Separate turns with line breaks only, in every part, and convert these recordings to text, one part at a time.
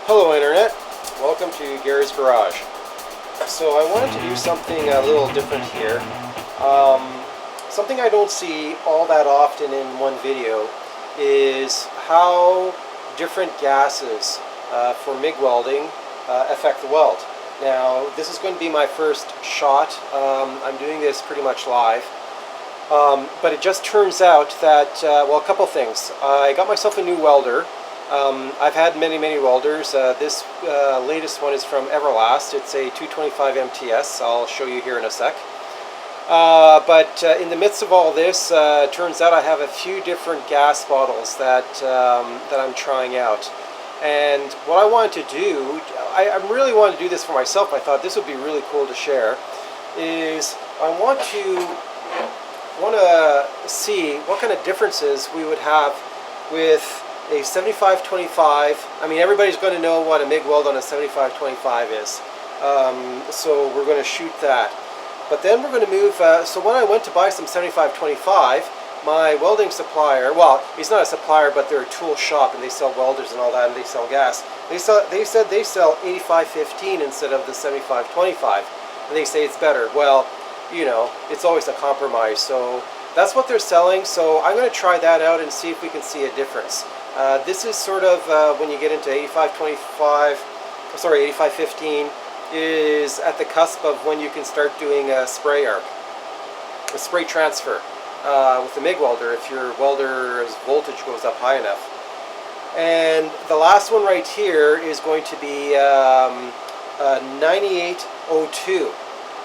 Hello Internet, welcome to Gary's Garage. So I wanted to do something a little different here. Something I don't see all that often in one video is how different gases for MIG welding affect the weld. Now this is going to be my first shot. I'm doing this pretty much live. But it just turns out that, well, a couple things. I got myself a new welder. I've had many welders. This latest one is from Everlast. It's a 225 MTS. I'll show you here in a sec. But in the midst of all this, turns out I have a few different gas bottles that I'm trying out. And what I wanted to do, I really wanted to do this for myself. I thought this would be really cool to share. Is I want to see what kind of differences we would have with a 75-25. I mean, everybody's going to know what a MIG weld on a 75-25 is. So we're going to shoot that. But then we're going to move, so when I went to buy some 75-25, my welding supplier, well, he's not a supplier, but they're a tool shop and they sell welders and all that, and they sell gas. They said they sell 85-15 instead of the 75-25. And they say it's better. Well, you know, it's always a compromise. So that's what they're selling. So I'm going to try that out and see if we can see a difference. This is sort of when you get into 85-15 is at the cusp of when you can start doing a spray arc, a spray transfer with the MIG welder if your welder's voltage goes up high enough. And the last one right here is going to be 9802.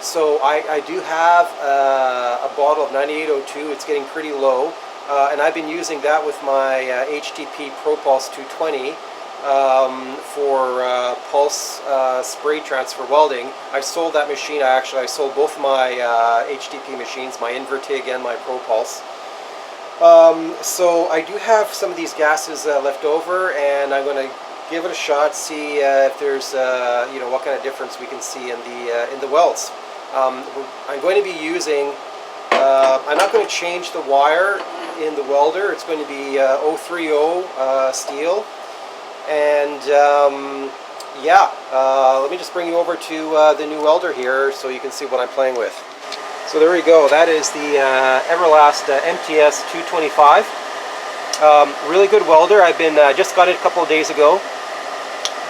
So I do have a bottle of 9802. It's getting pretty low. And I've been using that with my HTP ProPulse 220 for pulse spray transfer welding. I sold that machine. I sold both my HTP machines, my Invertig and my ProPulse. So I do have some of these gases left over, and I'm going to give it a shot, see if there's you know, what kind of difference we can see in the welds. I'm going to be using. I'm not going to change the wire in the welder. It's going to be 030 steel. And yeah, let me just bring you over to the new welder here so you can see what I'm playing with. So there we go. That is the Everlast MTS 225. Really good welder. I've been just got it a couple of days ago.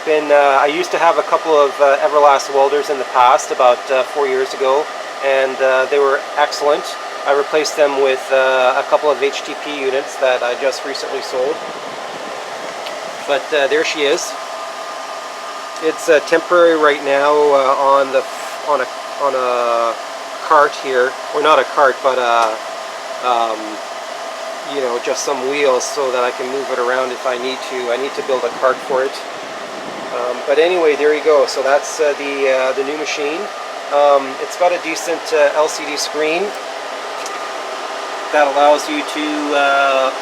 I used to have a couple of Everlast welders in the past, about 4 years ago, and they were excellent. I replaced them with a couple of HTP units that I just recently sold. But there she is. It's temporary right now on a cart here, or not a cart, but you know, just some wheels so that I can move it around if I need to. I need to build a cart for it. But anyway, there you go. So that's the new machine. It's got a decent LCD screen that allows you to,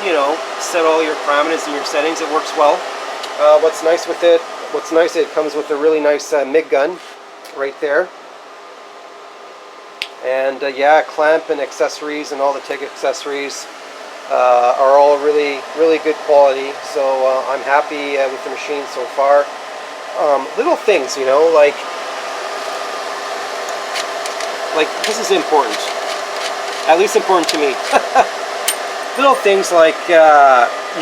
you know, set all your parameters and your settings. It works well. What's nice with it? It comes with a really nice MIG gun right there. And yeah, clamp and accessories and all the TIG accessories are all really good quality. So I'm happy with the machine so far. Little things, you know, like this is important, at least important to me. Little things like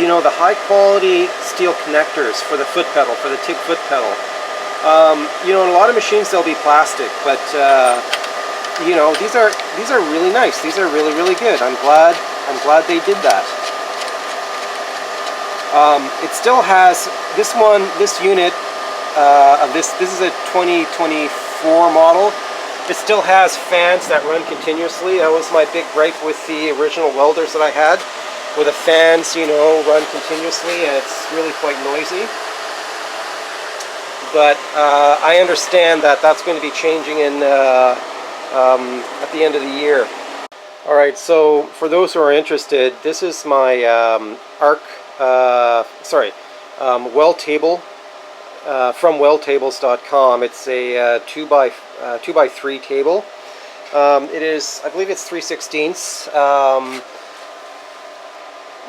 you know, the high quality steel connectors for the foot pedal, for the TIG foot pedal. You know, in a lot of machines they'll be plastic, but you know, these are really nice. These are really good. I'm glad they did that. It still has this unit. This is a 2024 model. It still has fans that run continuously. That was my big gripe with the original welders that I had, where the fans, you know, run continuously, and it's really quite noisy. But I understand that that's going to be changing in at the end of the year. All right, so for those who are interested, this is my weld table. From weldtables.com. It's a 2x3 table. It is, I believe it's 3/16.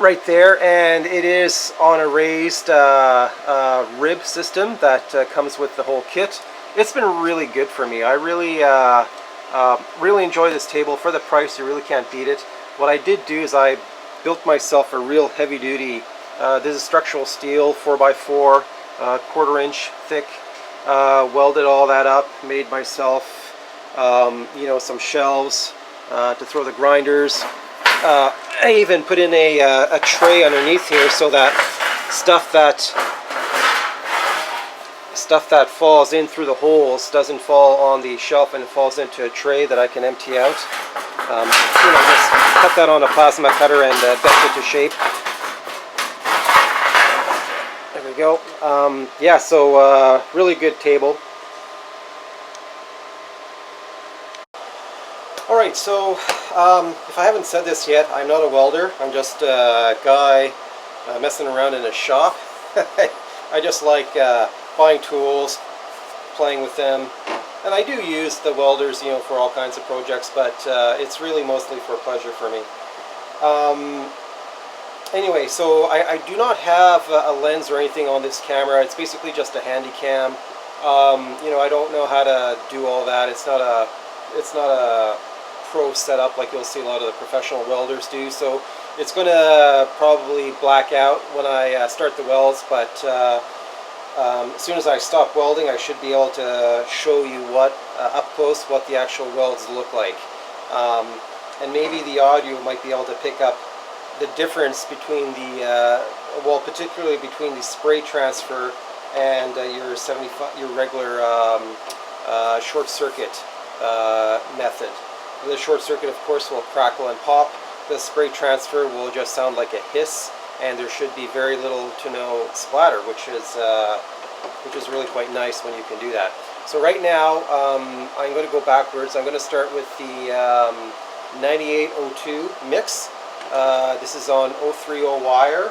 right there, and it is on a raised rib system that comes with the whole kit. It's been really good for me. I really enjoy this table. For the price, you really can't beat it. What I did do is I built myself a real heavy duty, this is structural steel 4x4, 1/4 inch thick, welded all that up, made myself you know, some shelves to throw the grinders. I even put in a tray underneath here so that stuff that falls in through the holes doesn't fall on the shelf, and it falls into a tray that I can empty out. You know, just cut that on a plasma cutter and bend it to shape. There we go. Yeah, so really good table. Alright, so if I haven't said this yet, I'm not a welder. I'm just a guy messing around in a shop. I just like buying tools, playing with them, and I do use the welders, you know, for all kinds of projects, but it's really mostly for pleasure for me. Anyway, so I do not have a lens or anything on this camera. It's basically just a handy cam. You know, I don't know how to do all that. It's not a pro setup like you'll see a lot of the professional welders do, so it's going to probably black out when I start the welds, but as soon as I stop welding, I should be able to show you up close what the actual welds look like, and maybe the audio might be able to pick up the difference between the well, particularly between the spray transfer and your regular short circuit method. The short circuit, of course, will crackle and pop. The spray transfer will just sound like a hiss, and there should be very little to no splatter, which is really quite nice when you can do that. So right now, I'm going to go backwards. I'm going to start with the 9802 mix. This is on 030 wire,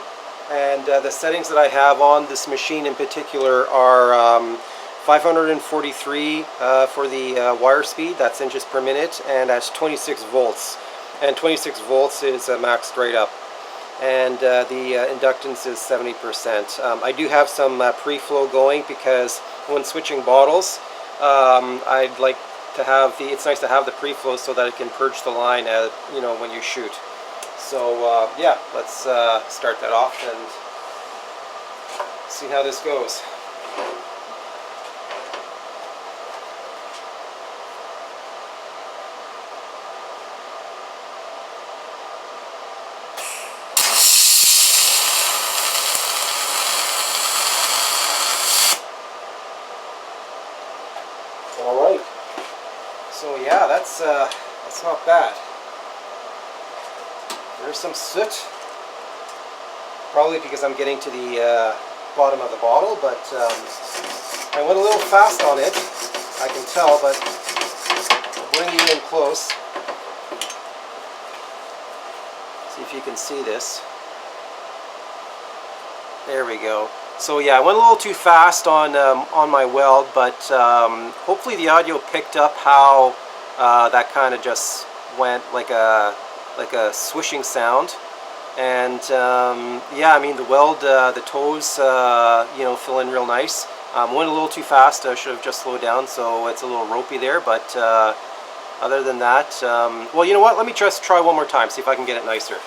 and the settings that I have on this machine in particular are 543 for the wire speed, that's inches per minute, and that's 26 volts. And 26 volts is maxed right up. And the inductance is 70%. I do have some pre-flow going because when switching bottles, I'd like to have it's nice to have the pre-flow so that it can purge the line, you know, when you shoot. So yeah, let's start that off and see how this goes. Alright, so yeah, that's not bad. There's some soot, probably because I'm getting to the bottom of the bottle, but I went a little fast on it, I can tell, but I'll bring you in close. See if you can see this. There we go. So yeah, I went a little too fast on my weld, but hopefully the audio picked up how that kind of just went like a swishing sound. And yeah, I mean the weld, the toes, you know, fill in real nice. Went a little too fast. I should have just slowed down, so it's a little ropey there. But other than that, well, you know what? Let me just try one more time, see if I can get it nicer.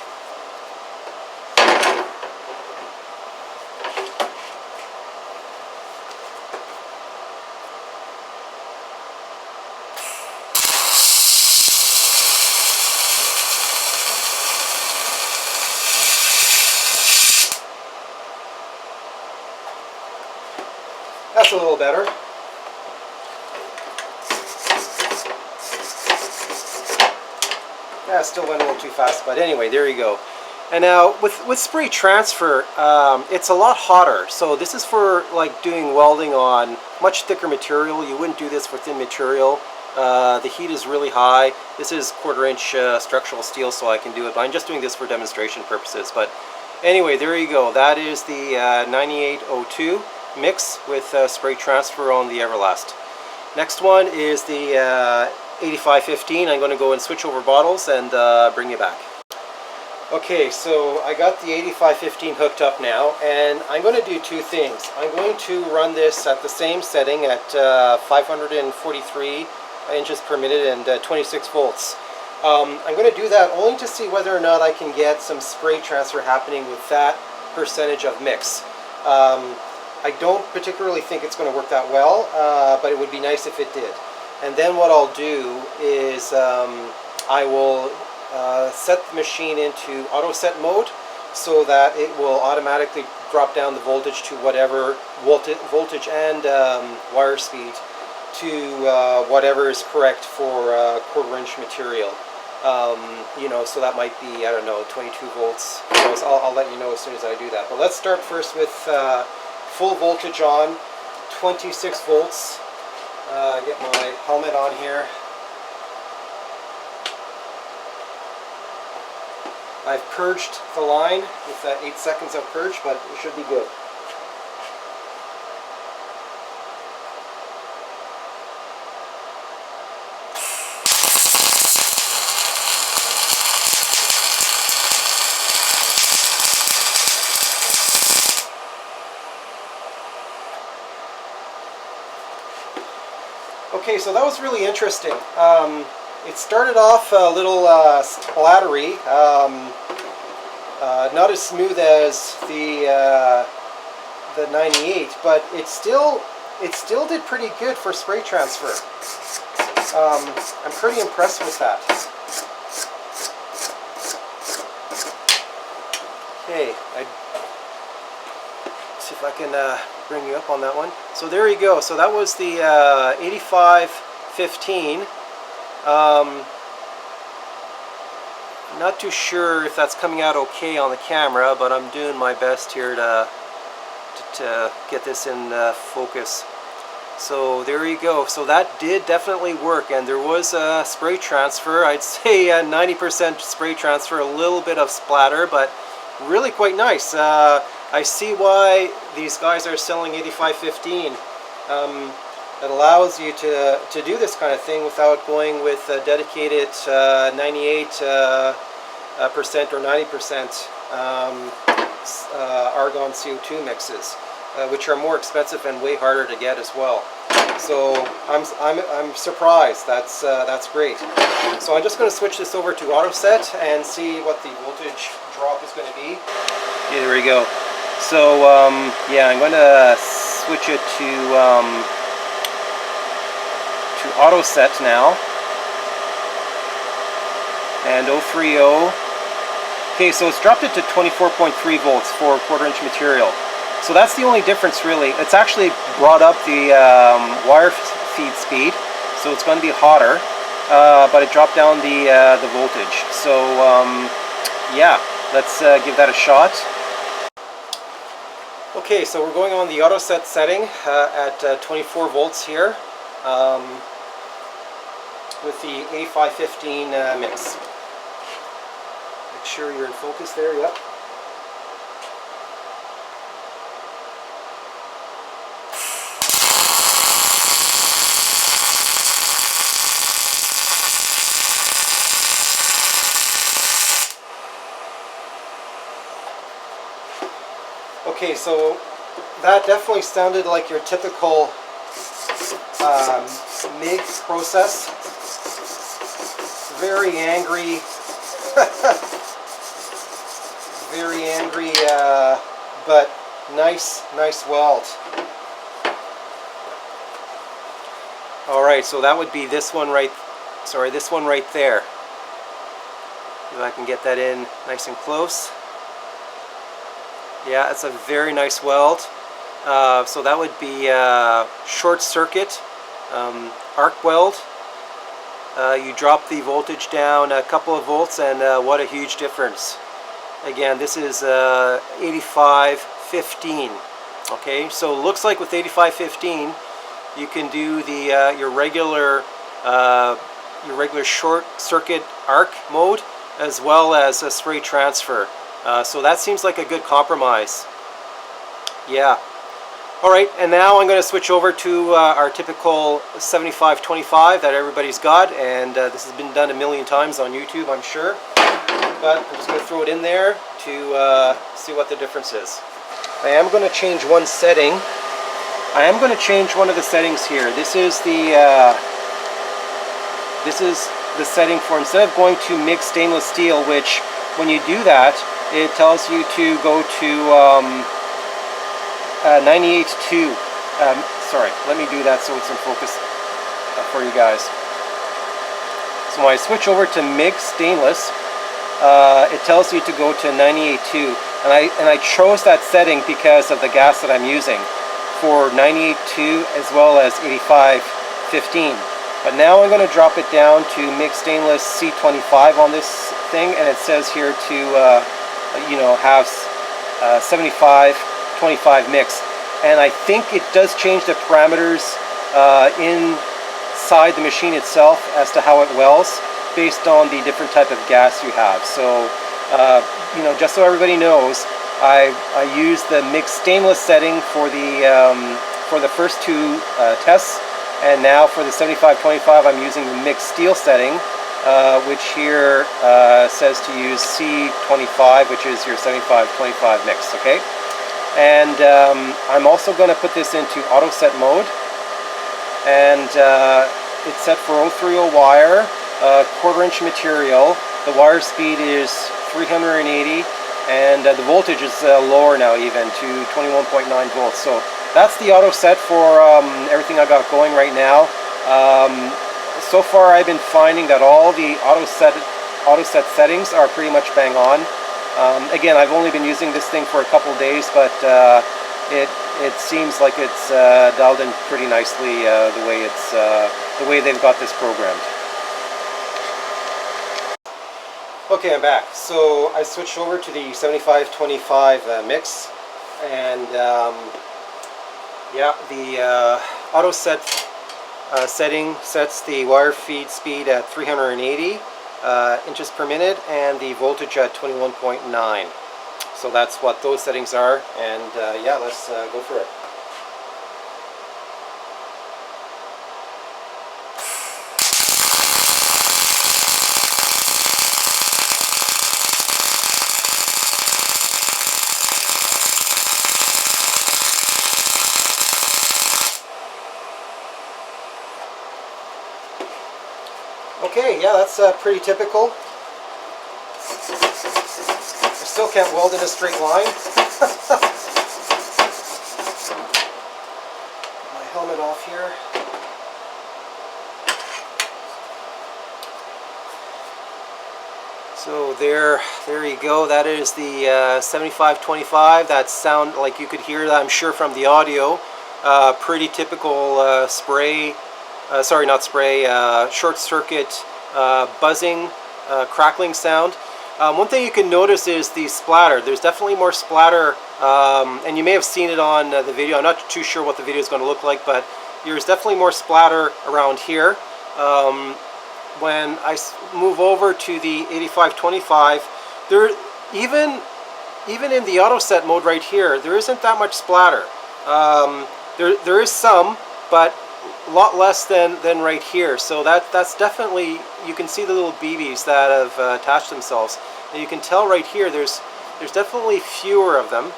That's a little better. Yeah, still went a little too fast, but anyway, there you go. And now with spray transfer, it's a lot hotter. So this is for like doing welding on much thicker material. You wouldn't do this for thin material. The heat is really high. This is 1/4 inch structural steel, so I can do it, but I'm just doing this for demonstration purposes. But anyway, there you go. That is the 9802 mix with spray transfer on the Everlast. Next one is the 8515. I'm going to go and switch over bottles and bring you back. Okay, so I got the 8515 hooked up now, and I'm going to do two things. I'm going to run this at the same setting at 543 inches per minute and 26 volts. I'm going to do that only to see whether or not I can get some spray transfer happening with that percentage of mix. I don't particularly think it's going to work that well, but it would be nice if it did. And then what I'll do is I will set the machine into auto set mode so that it will automatically drop down the voltage to whatever voltage and wire speed to whatever is correct for 1/4 inch material. You know, so that might be, I don't know, 22 volts. I'll let you know as soon as I do that. But let's start first with full voltage on, 26 volts. Get my helmet on here. I've purged the line with that 8 seconds of purge, but it should be good. Okay, so that was really interesting. It started off a little splattery, not as smooth as the 98, but it still did pretty good for spray transfer. I'm pretty impressed with that. Okay, see if I can bring you up on that one. So there you go. So that was the 8515. Not too sure if that's coming out okay on the camera, but I'm doing my best here to get this in focus. So there you go. So that did definitely work, and there was a spray transfer. I'd say 90% spray transfer, a little bit of splatter, but really quite nice. I see why these guys are selling 8515. It allows you to do this kind of thing without going with a dedicated 98% or 90% argon CO2 mixes, which are more expensive and way harder to get as well. So I'm surprised. That's great. So I'm just going to switch this over to auto set and see what the voltage drop is going to be. Okay, there we go. So yeah, I'm going to switch it to auto set now, and 030. Okay, so it's dropped it to 24.3 volts for 1/4 inch material. So that's the only difference really. It's actually brought up the wire feed speed, so it's going to be hotter, but it dropped down the voltage. So yeah, let's give that a shot. Okay, so we're going on the auto set setting at 24 volts here with the A515 mix. Make sure you're in focus there, yep. Okay, so that definitely sounded like your typical MIG process. Very angry, very angry, but nice weld. All right, so that would be this one right. Sorry, this one right there. If I can get that in nice and close. Yeah, it's a very nice weld. So that would be short circuit arc weld. You drop the voltage down a couple of volts, and what a huge difference. Again, this is 8515. Okay, so it looks like with 8515 you can do the your regular short circuit arc mode as well as a spray transfer. So that seems like a good compromise. Yeah. Alright, and now I'm going to switch over to our typical 75-25 that everybody's got, and this has been done a million times on YouTube, I'm sure. but I'm just going to throw it in there to see what the difference is. I am going to change one setting. I am going to change one of the settings here. This is the setting for, instead of going to mixed stainless steel, which when you do that, it tells you to go to 98.2. Sorry, let me do that so it's in focus for you guys. So when I switch over to mixed stainless, it tells you to go to 98.2, and I chose that setting because of the gas that I'm using for 98.2 as well as 85.15. But now I'm going to drop it down to mixed stainless C25 on this thing, and it says here to have 75-25 mix. And I think it does change the parameters inside the machine itself as to how it welds based on the different type of gas you have. So just so everybody knows, I use the mixed stainless setting for the first two tests, and now for the 75-25 I'm using the mixed steel setting, which here says to use C25, which is your 75-25 mix. Okay, and I'm also going to put this into auto set mode, and it's set for 030 wire, 1/4 inch material. The wire speed is 380, and the voltage is lower now, even to 21.9 volts. So that's the auto set for everything I got going right now. So far I've been finding that all the auto set settings are pretty much bang on. Again, I've only been using this thing for a couple days, but it seems like it's dialed in pretty nicely the way they've got this programmed. Okay, I'm back. So I switched over to the 75-25 mix, and yeah, the auto set setting sets the wire feed speed at 380 inches per minute and the voltage at 21.9. So that's what those settings are, and yeah, let's go for it. Okay, yeah, that's pretty typical. I still can't weld in a straight line. Put my helmet off here. So there you go. That is the 75-25. That sound, like you could hear that, I'm sure, from the audio. Pretty typical spray. Sorry, not spray, short circuit buzzing, crackling sound. One thing you can notice is the splatter. There's definitely more splatter, and you may have seen it on the video. I'm not too sure what the video is going to look like, but there's definitely more splatter around here. When I move over to the 85-25, there even in the auto set mode right here, there isn't that much splatter. There is some, but a lot less than right here. So that's definitely, you can see the little BBs that have attached themselves, and you can tell right here there's definitely fewer of them.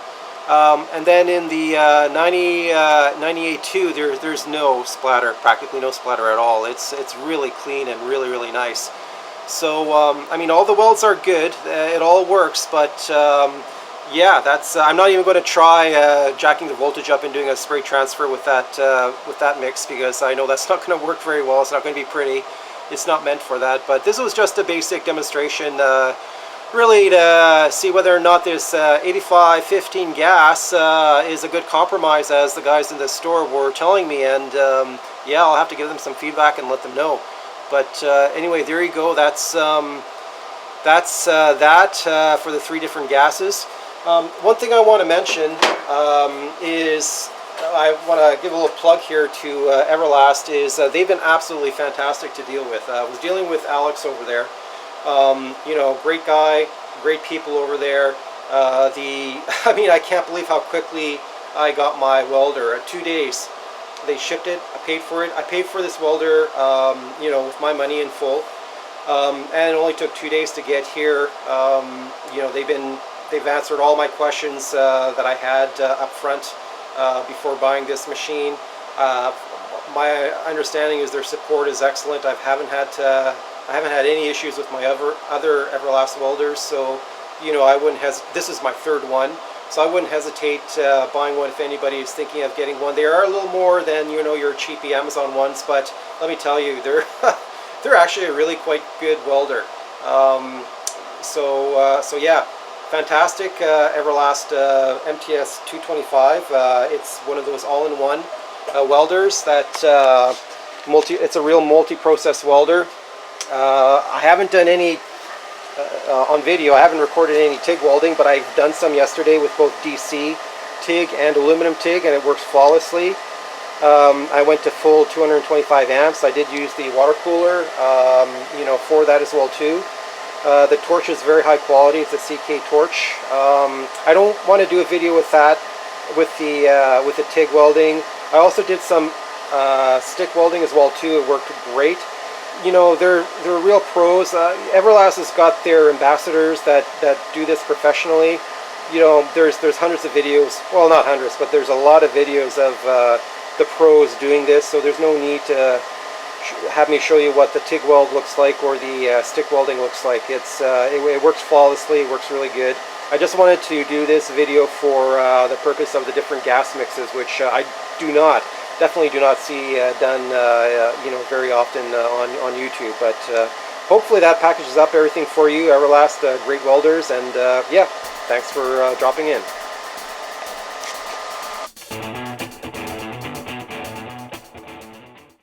And then in the 98.2, there's no splatter, practically no splatter at all. It's really clean and really nice. So I mean, all the welds are good, it all works, but yeah, that's I'm not even going to try jacking the voltage up and doing a spray transfer with that mix, because I know that's not going to work very well. It's not going to be pretty. It's not meant for that. But this was just a basic demonstration, really, to see whether or not this 85-15 gas is a good compromise, as the guys in the store were telling me. And yeah, I'll have to give them some feedback and let them know. But anyway, there you go. That's that for the 3 different gases. One thing I want to mention is, I want to give a little plug here to Everlast, is they've been absolutely fantastic to deal with. I was dealing with Alex over there. You know, great guy, great people over there. I mean, I can't believe how quickly I got my welder. 2 days. They shipped it. I paid for it. I paid for this welder, you know, with my money in full. and it only took 2 days to get here. You know, they've answered all my questions that I had up front before buying this machine. My understanding is their support is excellent. I haven't had any issues with my other Everlast welders, so you know, I wouldn't this is my third one, so I wouldn't hesitate buying one if anybody is thinking of getting one. They are a little more than, you know, your cheapy Amazon ones, but let me tell you, they're they're actually a really quite good welder. So yeah, fantastic Everlast MTS 225. It's one of those all-in-one welders that it's a real multi-process welder. I haven't done any on video. I haven't recorded any TIG welding, but I've done some yesterday with both DC TIG and aluminum TIG, and it works flawlessly. I went to full 225 amps. I did use the water cooler, you know, for that as well too. The torch is very high quality. It's a CK torch. I don't want to do a video with that, with the TIG welding. I also did some stick welding as well too. It worked great. You know, they're real pros. Everlast has got their ambassadors that do this professionally. You know, there's hundreds of videos. Well, not hundreds, but there's a lot of videos of the pros doing this. So there's no need to have me show you what the TIG weld looks like or the stick welding looks like. It works flawlessly. It works really good. I just wanted to do this video for the purpose of the different gas mixes, which I definitely do not see done you know, very often on YouTube. But hopefully that packages up everything for you. Everlast, great welders, and yeah, thanks for dropping in.